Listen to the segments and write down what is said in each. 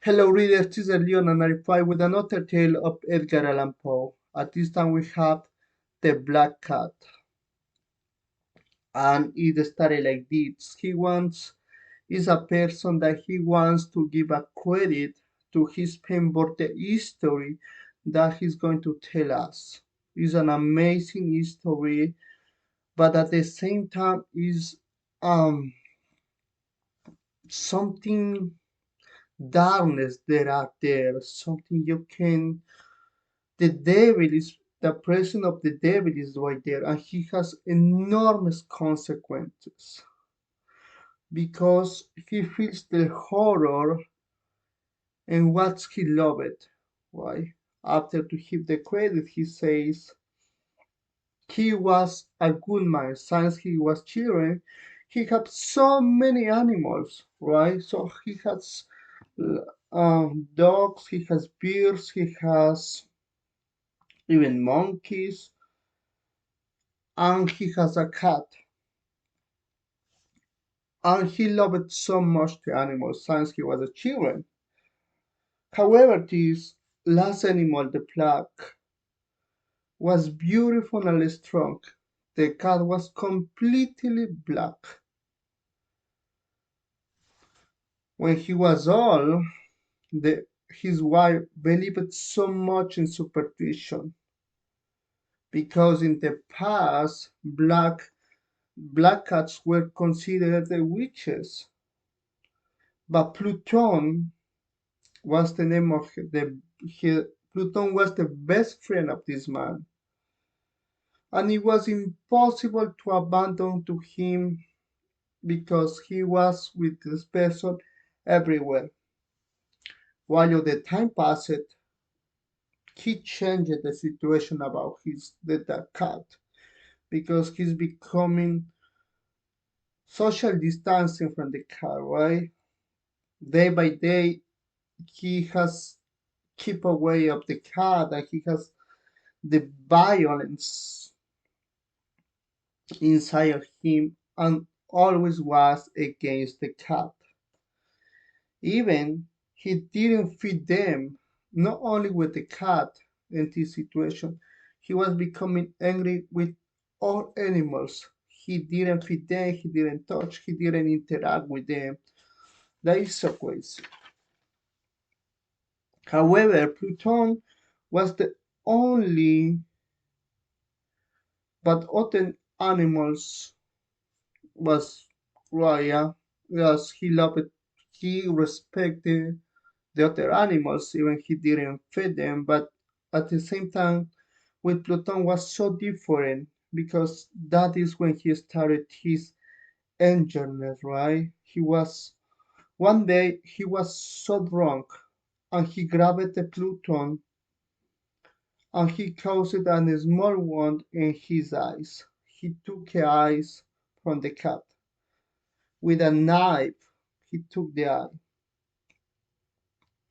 Hello readers, this is Leon and I reply with another tale of Edgar Allan Poe. At this time we have The Black Cat. And it started like this. He wants is a person that he wants to give a credit to his pen for the history that he's going to tell us. It's an amazing history, but at the same time is um something darkness that are there, something you can the devil is the presence of the devil is right there and he has enormous consequences because he feels the horror and what he loved. Why? After to give the credit, he says he was a good man since he was children. He had so many animals, right? So he has dogs, he has bears, he has even monkeys, and he has a cat. And he loved so much the animals since he was a child. However, this last animal, the black, was beautiful and strong. The cat was completely black. When he was old, his wife believed so much in superstition because in the past, black cats were considered the witches. But Pluton was the name of Pluton was the best friend of this man, and it was impossible to abandon to him because he was with this person everywhere. While the time passed, he changed the situation about the cat because he's becoming social distancing from the cat, right? Day by day, he has keep away of the cat and he has the violence inside of him and always was against the cat. Even he didn't feed them, not only with the cat in this situation, he was becoming angry with all animals. He didn't feed them, he didn't touch, he didn't interact with them. That is so crazy. However, Pluton was the only, but other animals was Raya. Yes, he loved, he respected the other animals, even he didn't feed them. But at the same time, with Pluton was so different because that is when he started his enjoyment, right? He was one day he was so drunk and he grabbed the Pluton and he caused a small wound in his eyes. He took the eyes from the cat. With a knife, he took the eye.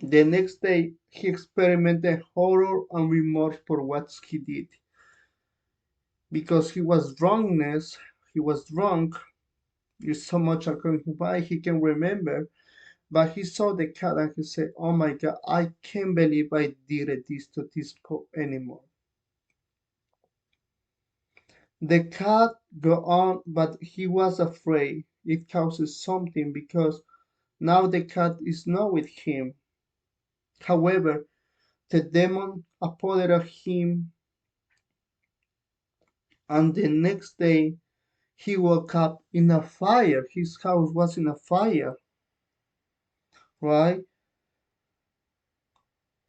The next day, he experimented horror and remorse for what he did. Because he was drunk, there's so much alcohol in his body, he can remember. But he saw the cat and he said, "Oh my God, I can't believe I did this to this poor animal." The cat go on, but he was afraid it causes something because now the cat is not with him. However, the demon apodered him, and the next day he woke up in a fire. His house was in a fire, right?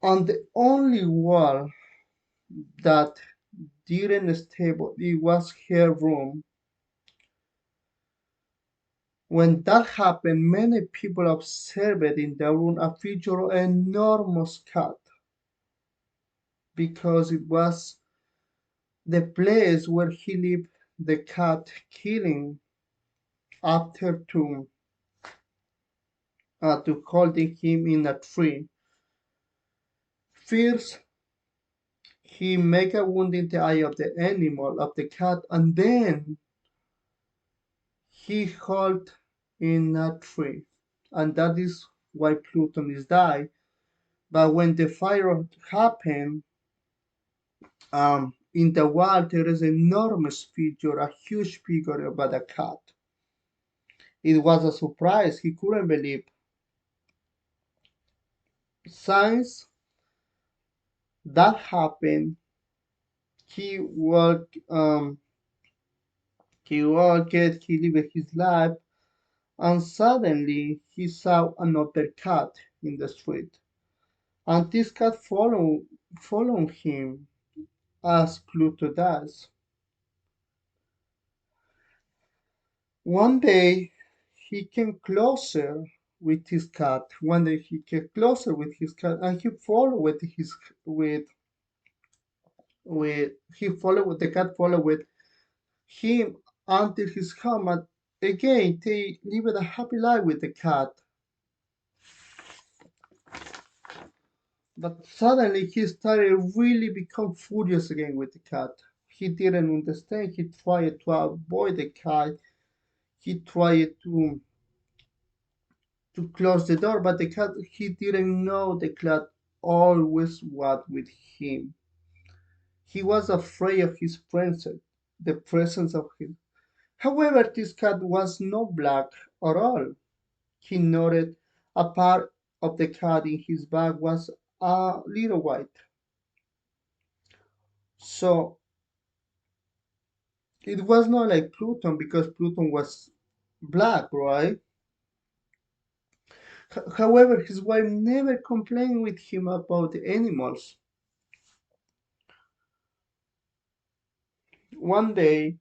On the only wall that didn't stable, it was her room. When that happened, many people observed in the room a figure of an enormous cat because it was the place where he lived the cat killing after to holding him in a tree. First, he make a wound in the eye of the animal of the cat, and then he hold in a tree, and that is why Pluton is died. But when the fire happened, in the wall there is an enormous figure, a huge figure about a cat. It was a surprise. He couldn't believe. Since that happened, he walked, he lived his life, and suddenly he saw another cat in the street. And this cat followed him as Pluto does. One day he came closer with his cat. One day he came closer with his cat, and he followed with he followed with the cat followed with him until his home. And again, they lived a happy life with the cat. But suddenly he started really become furious again with the cat. He didn't understand. He tried to avoid the cat. He tried to close the door, but the cat, he didn't know the cat always was with him. He was afraid of his presence, the presence of him. However, this cat was not black at all. He noted a part of the cat in his back was a little white. So it was not like Pluton because Pluton was black, right? However, his wife never complained with him about the animals. One day,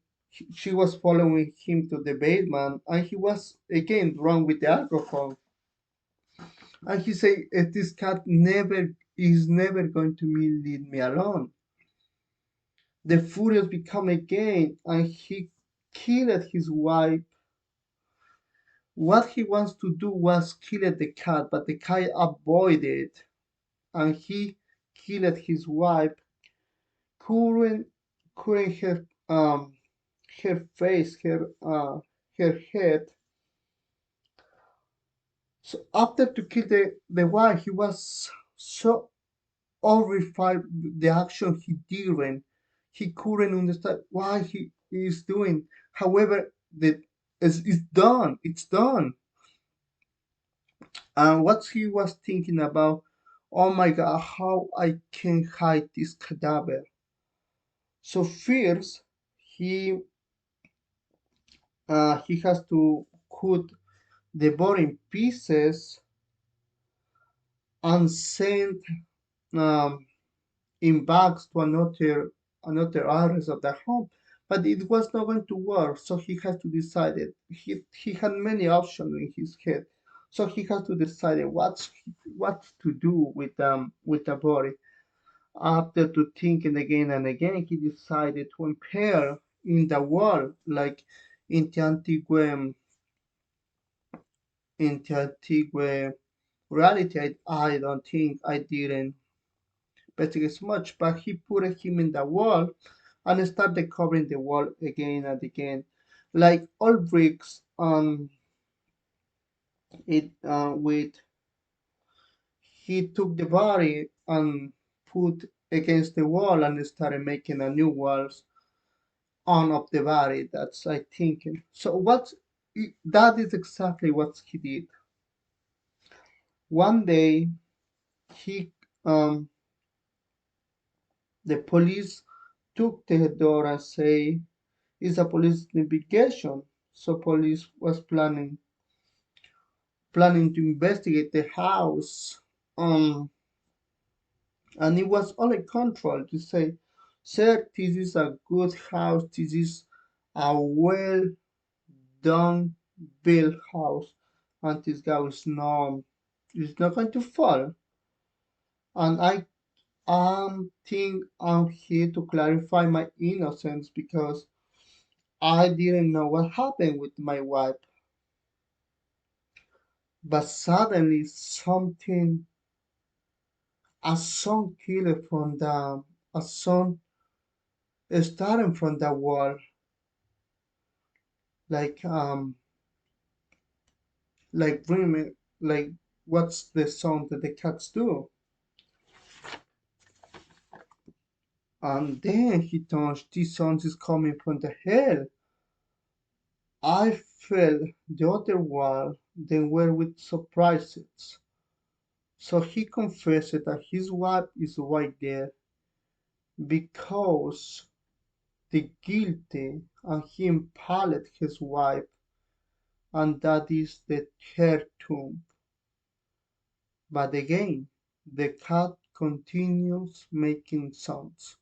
she was following him to the basement, and he was again drunk with the alcohol. And he said, "This cat never is never going to leave me alone." The furious become again, and he killed his wife. What he wants to do was kill the cat, but the cat avoided, and he killed his wife, covering, covering her face, her head. So after to kill the wife, he was so horrified with the action he did. He couldn't understand why he is doing. However, it's done. It's done. And what he was thinking about, oh my God, how I can hide this cadaver. So first, he he has to cut the body in pieces and send um, in bags to another address of their home. But it was not going to work, so he had to decide it. He had many options in his head, so he had to decide what to do with the body. After to thinking again and again, he decided to impair in the wall, like in the antique reality. I don't think I didn't investigate much, but he put him in the wall and started covering the wall again and again, like all bricks. It with he took the body and put against the wall and started making a new walls on of the body. That's I thinking. So what that is exactly what he did. One day he the police took the door and say it's a police investigation. So police was planning to investigate the house. And it was only control to say, sir, this is a good house. This is a well done built house, and this guy is not going to fall. And I think I'm here to clarify my innocence because I didn't know what happened with my wife. But suddenly a song killed from a song starting from the wall, like like dreaming, like what's the sound that the cats do? And then he thought this sound is coming from the hell. I felt the other one, then were with surprises. So he confessed that his wife is right there because the guilty and he impaled his wife, and that is the her tomb. But again, the cat continues making sounds,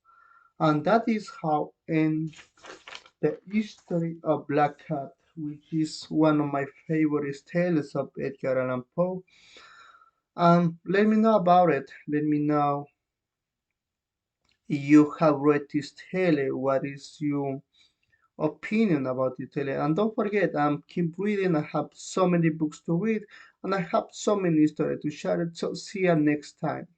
and that is how ends the history of Black Cat, which is one of my favorite tales of Edgar Allan Poe. Let me know about it. Let me know if you have read this tale. What is your opinion about the tale? And don't forget, keep reading. I have so many books to read, and I have so many stories to share. So see you next time.